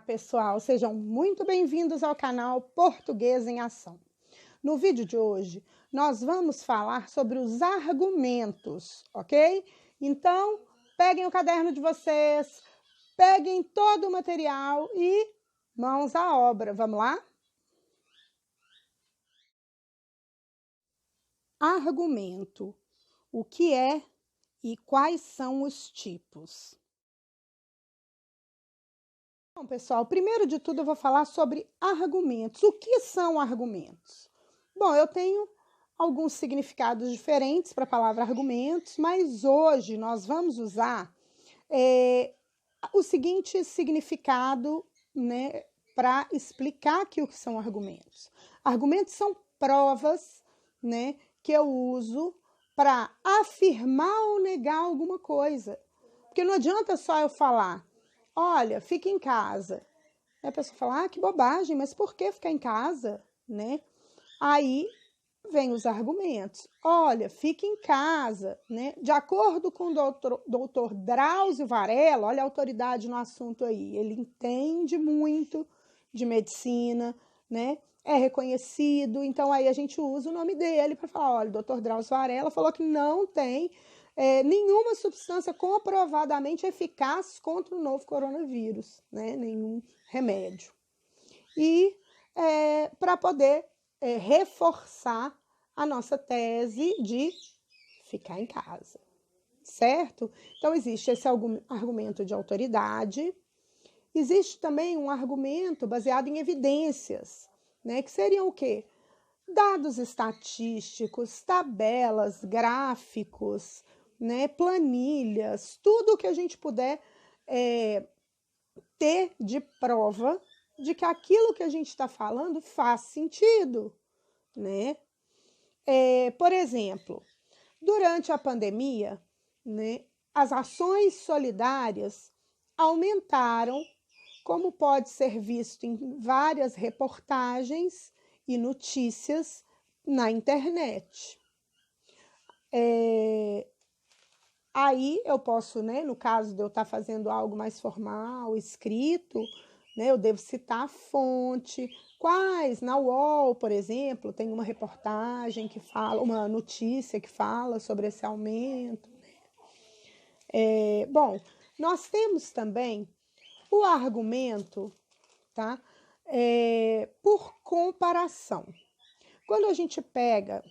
pessoal, sejam muito bem-vindos ao canal Português em Ação. No vídeo de hoje, nós vamos falar sobre os argumentos, ok? Então, peguem o caderno de vocês, peguem todo o material e mãos à obra. Vamos lá? Argumento. O que é e quais são os tipos? Bom, pessoal, primeiro de tudo eu vou falar sobre argumentos. O que são argumentos? Bom, eu tenho alguns significados diferentes para a palavra argumentos, mas hoje nós vamos usar o seguinte significado, né, para explicar aqui o que são argumentos. Argumentos são provas, né, que eu uso para afirmar ou negar alguma coisa. Porque não adianta só eu falar, olha, fica em casa. A pessoa fala, ah, que bobagem, mas por que ficar em casa, né? Aí vem os argumentos. Olha, fica em casa, né? De acordo com o doutor Drauzio Varela, olha a autoridade no assunto aí, ele entende muito de medicina, né? É reconhecido, então aí a gente usa o nome dele para falar, olha, o doutor Drauzio Varela falou que não tem nenhuma substância comprovadamente eficaz contra o novo coronavírus, né? Nenhum remédio. E para poder reforçar a nossa tese de ficar em casa, certo? Então, existe esse argumento de autoridade. Existe também um argumento baseado em evidências, né? Que seriam o quê? Dados estatísticos, tabelas, gráficos, né? Planilhas, tudo que a gente puder ter de prova de que aquilo que a gente está falando faz sentido, né? Por exemplo, durante a pandemia, né, as ações solidárias aumentaram, como pode ser visto em várias reportagens e notícias na internet. Aí eu posso, né, no caso de eu estar fazendo algo mais formal, escrito, né, eu devo citar a fonte. Quais? Na UOL, por exemplo, tem uma reportagem que fala, uma notícia que fala sobre esse aumento. Bom, nós temos também o argumento, tá? Por comparação. Quando a gente pega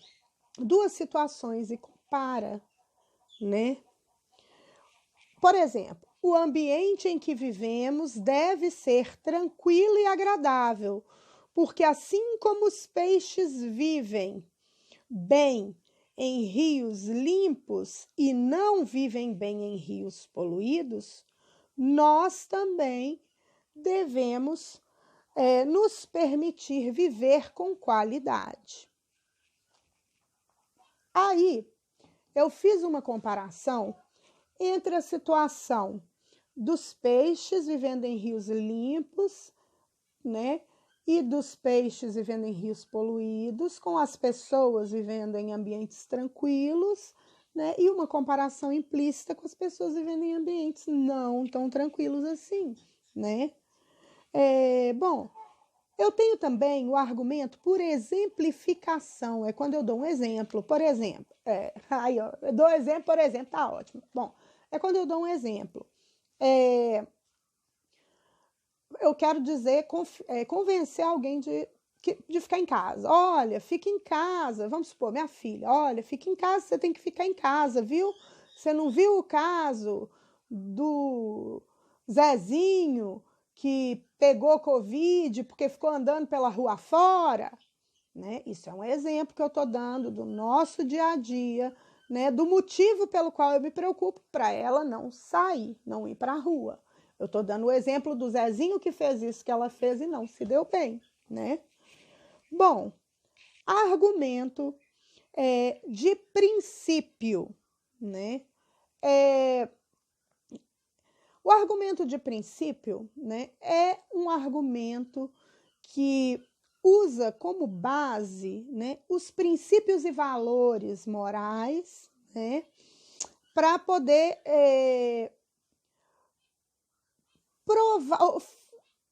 duas situações e compara, né? Por exemplo, o ambiente em que vivemos deve ser tranquilo e agradável, porque assim como os peixes vivem bem em rios limpos e não vivem bem em rios poluídos, nós também devemos nos permitir viver com qualidade. Aí, eu fiz uma comparação entre a situação dos peixes vivendo em rios limpos, né, e dos peixes vivendo em rios poluídos, com as pessoas vivendo em ambientes tranquilos, né, e uma comparação implícita com as pessoas vivendo em ambientes não tão tranquilos assim, né. Bom, eu tenho também o argumento por exemplificação, é quando eu dou um exemplo, por exemplo, aí ó, eu dou exemplo, por exemplo, tá ótimo. Bom, é quando eu dou um exemplo. Eu quero dizer, convencer alguém de ficar em casa. Olha, fica em casa. Vamos supor, minha filha, olha, fica em casa, você tem que ficar em casa, viu? Você não viu o caso do Zezinho que pegou Covid porque ficou andando pela rua fora? Né? Isso é um exemplo que eu estou dando do nosso dia a dia, né? Do motivo pelo qual eu me preocupo para ela não sair, não ir para a rua. Eu estou dando o exemplo do Zezinho que fez isso que ela fez e não se deu bem, né? Bom, argumento de princípio, né? O argumento de princípio, né, é um argumento que usa como base, né, os princípios e valores morais, né, para poder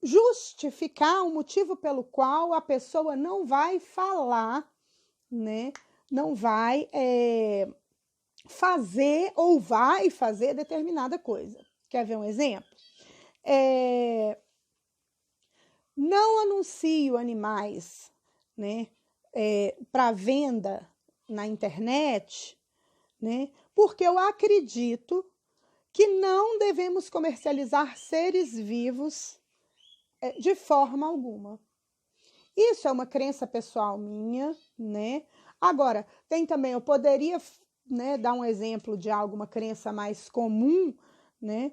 justificar o motivo pelo qual a pessoa não vai falar, né? Não vai fazer ou vai fazer determinada coisa. Quer ver um exemplo? Não anuncio animais, né, para venda na internet, né, porque eu acredito que não devemos comercializar seres vivos de forma alguma. Isso é uma crença pessoal minha, né? Agora, tem também, eu poderia, né, dar um exemplo de alguma crença mais comum, né?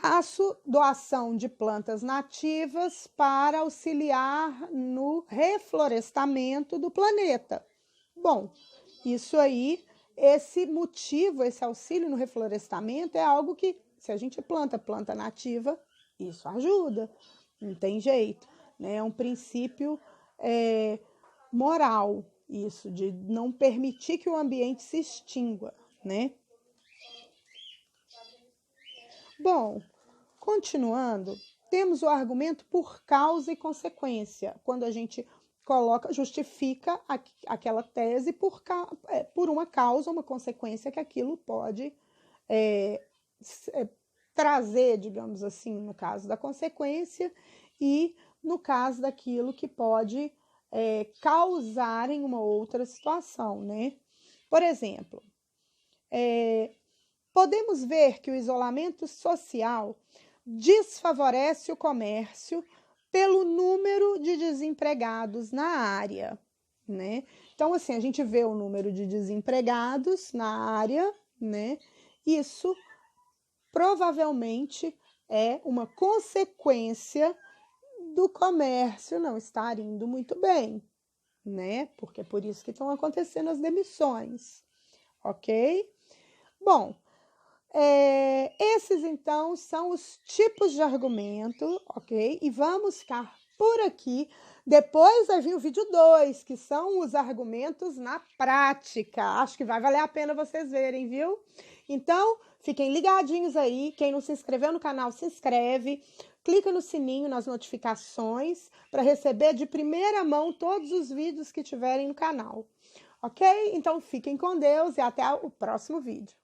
Faço doação de plantas nativas para auxiliar no reflorestamento do planeta. Bom, isso aí, esse motivo, esse auxílio no reflorestamento é algo que, se a gente planta nativa, isso ajuda, não tem jeito, né? É um princípio moral, isso, de não permitir que o ambiente se extingua, né? Bom, continuando, temos o argumento por causa e consequência, quando a gente justifica aquela tese por uma causa, uma consequência que aquilo pode trazer, digamos assim, no caso da consequência, e no caso daquilo que pode causar em uma outra situação, né? Por exemplo, podemos ver que o isolamento social desfavorece o comércio pelo número de desempregados na área, né? Então, assim, a gente vê o número de desempregados na área, né? Isso provavelmente é uma consequência do comércio não estar indo muito bem, né? Porque é por isso que estão acontecendo as demissões, ok? Bom, esses então são os tipos de argumento, ok? E vamos ficar por aqui. Depois vai vir o vídeo 2, que são os argumentos na prática. Acho que vai valer a pena vocês verem, viu? Então, fiquem ligadinhos aí. Quem não se inscreveu no canal, se inscreve. Clica no sininho, nas notificações, para receber de primeira mão todos os vídeos que tiverem no canal. Ok? Então, fiquem com Deus e até o próximo vídeo.